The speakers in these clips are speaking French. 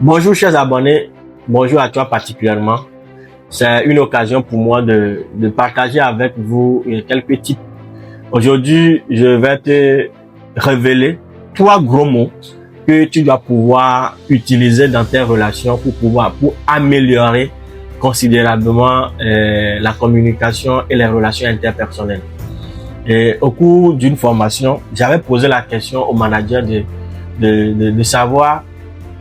Bonjour chers abonnés, bonjour à toi particulièrement. C'est une occasion pour moi de partager avec vous quelques tips. Aujourd'hui, je vais te révéler 3 gros mots que tu dois pouvoir utiliser dans tes relations pour améliorer considérablement la communication et les relations interpersonnelles. Et au cours d'une formation, j'avais posé la question au manager de savoir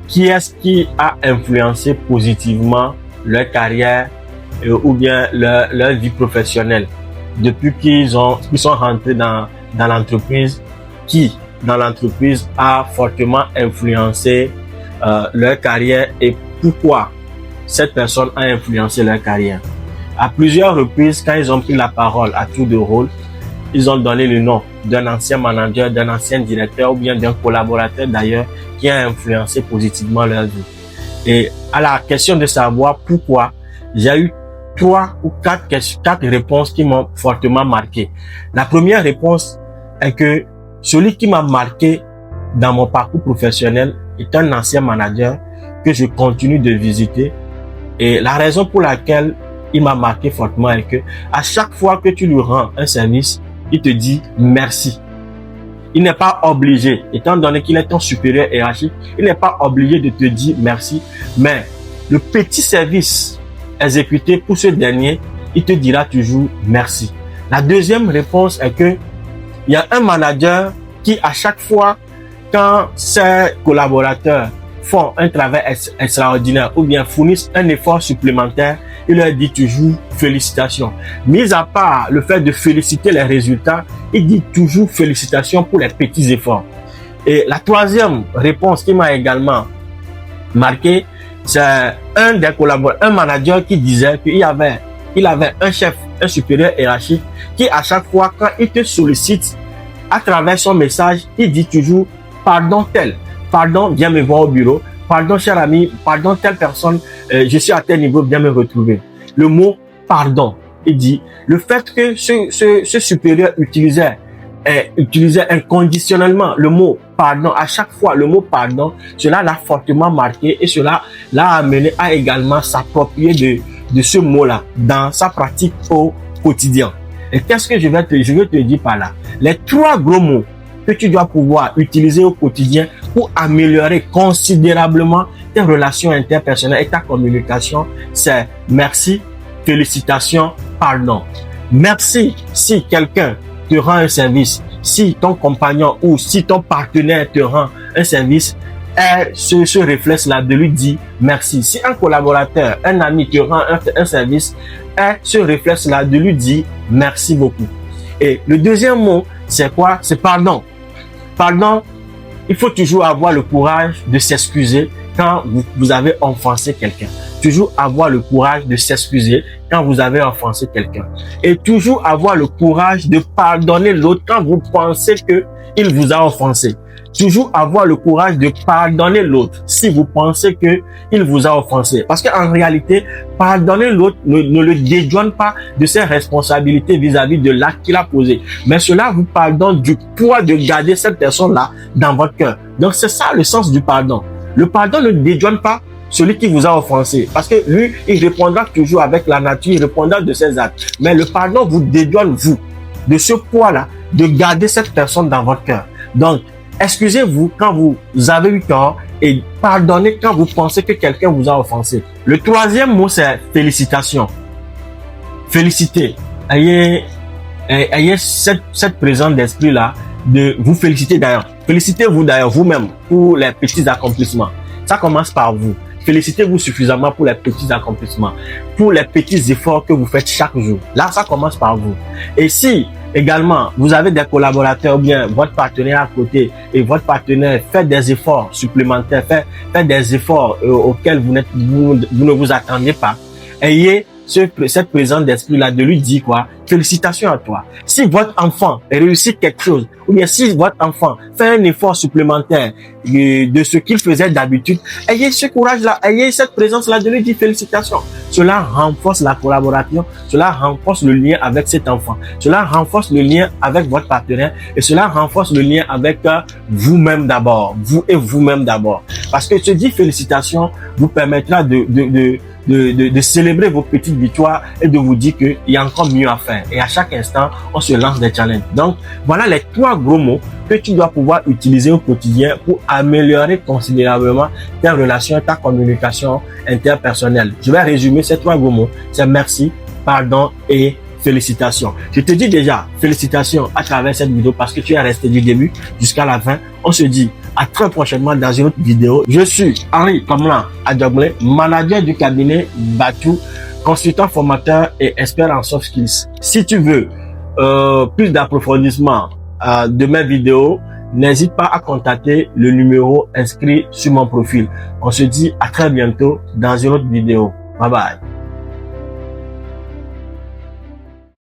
qui est-ce qui a influencé positivement leur carrière ou bien leur vie professionnelle depuis qu'ils sont rentrés dans l'entreprise, qui dans l'entreprise a fortement influencé leur carrière et pourquoi cette personne a influencé leur carrière. À plusieurs reprises, quand ils ont pris la parole à tour de rôle, ils ont donné le nom d'un ancien manager, d'un ancien directeur ou bien d'un collaborateur d'ailleurs qui a influencé positivement leur vie. Et à la question de savoir pourquoi, j'ai eu 3 ou 4 réponses qui m'ont fortement marqué. La première réponse est que celui qui m'a marqué dans mon parcours professionnel est un ancien manager que je continue de visiter. Et la raison pour laquelle il m'a marqué fortement est que à chaque fois que tu lui rends un service, il te dit merci. Il n'est pas obligé, étant donné qu'il est ton supérieur hiérarchique, il n'est pas obligé de te dire merci, mais le petit service exécuté pour ce dernier, il te dira toujours merci. La deuxième réponse est que il y a un manager qui à chaque fois quand ses collaborateurs font un travail extraordinaire ou bien fournissent un effort supplémentaire, il leur dit toujours félicitations. Mis à part le fait de féliciter les résultats, il dit toujours félicitations pour les petits efforts. Et la troisième réponse qui m'a également marqué, c'est un des collaborateurs, un manager qui disait qu'il avait un chef, un supérieur hiérarchique qui à chaque fois quand il te sollicite à travers son message, il dit toujours pardon tel. Pardon, viens me voir au bureau. Pardon, cher ami. Pardon, telle personne. Je suis à tel niveau, viens me retrouver. Le mot pardon. Il dit, le fait que ce supérieur utilisait inconditionnellement le mot pardon, à chaque fois le mot pardon, cela l'a fortement marqué et cela l'a amené à également s'approprier de ce mot-là dans sa pratique au quotidien. Et qu'est-ce que je vais te dire par là? Les 3 gros mots que tu dois pouvoir utiliser au quotidien pour améliorer considérablement tes relations interpersonnelles et ta communication, c'est merci, félicitations, pardon. Merci si quelqu'un te rend un service, si ton compagnon ou si ton partenaire te rend un service, ce réflexe-là de lui dire merci. Si un collaborateur, un ami te rend un service, ce réflexe-là de lui dire merci beaucoup. Et le deuxième mot, c'est quoi? C'est pardon. Pardon, il faut toujours avoir le courage de s'excuser quand vous avez offensé quelqu'un. Toujours avoir le courage de s'excuser quand vous avez offensé quelqu'un. Et toujours avoir le courage de pardonner l'autre quand vous pensez qu'il vous a offensé. Toujours avoir le courage de pardonner l'autre si vous pensez qu'il vous a offensé. Parce qu'en réalité, pardonner l'autre ne le dédouane pas de ses responsabilités vis-à-vis de l'acte qu'il a posé. Mais cela vous pardonne du poids de garder cette personne-là dans votre cœur. Donc c'est ça le sens du pardon. Le pardon ne dédouane pas celui qui vous a offensé. Parce que lui, il répondra toujours avec la nature, il répondra de ses actes. Mais le pardon vous dédouane, vous, de ce poids-là, de garder cette personne dans votre cœur. Donc, excusez-vous quand vous avez eu tort et pardonnez quand vous pensez que quelqu'un vous a offensé. Le troisième mot, c'est félicitations. Féliciter. Ayez cette présence d'esprit-là de vous féliciter d'ailleurs. Félicitez-vous d'ailleurs vous-même pour les petits accomplissements. Ça commence par vous. Félicitez-vous suffisamment pour les petits accomplissements, pour les petits efforts que vous faites chaque jour. Là, ça commence par vous. Et si également, vous avez des collaborateurs ou bien votre partenaire à côté et votre partenaire fait des efforts supplémentaires, fait des efforts auxquels vous ne vous attendiez pas, ayez cette présence d'esprit-là, de lui dire quoi? Félicitations à toi. Si votre enfant réussit quelque chose, ou bien si votre enfant fait un effort supplémentaire de ce qu'il faisait d'habitude, ayez ce courage-là, ayez cette présence-là de lui dire félicitations. Cela renforce la collaboration, cela renforce le lien avec cet enfant, cela renforce le lien avec votre partenaire et cela renforce le lien avec vous-même d'abord, vous et vous-même d'abord. Parce que se dire félicitations vous permettra de célébrer vos petites victoires et de vous dire qu'il y a encore mieux à faire. Et à chaque instant, on se lance des challenges. Donc, voilà les 3 gros mots que tu dois pouvoir utiliser au quotidien pour améliorer considérablement tes relations, ta communication interpersonnelle. Je vais résumer ces 3 gros mots. C'est merci, pardon et félicitations. Je te dis déjà félicitations à travers cette vidéo parce que tu es resté du début jusqu'à la fin. On se dit à très prochainement dans une autre vidéo. Je suis Henri Kamlan Adjoglé, manager du cabinet Batou, consultant formateur et expert en soft skills. Si tu veux plus d'approfondissement de mes vidéos, n'hésite pas à contacter le numéro inscrit sur mon profil. On se dit à très bientôt dans une autre vidéo. Bye bye.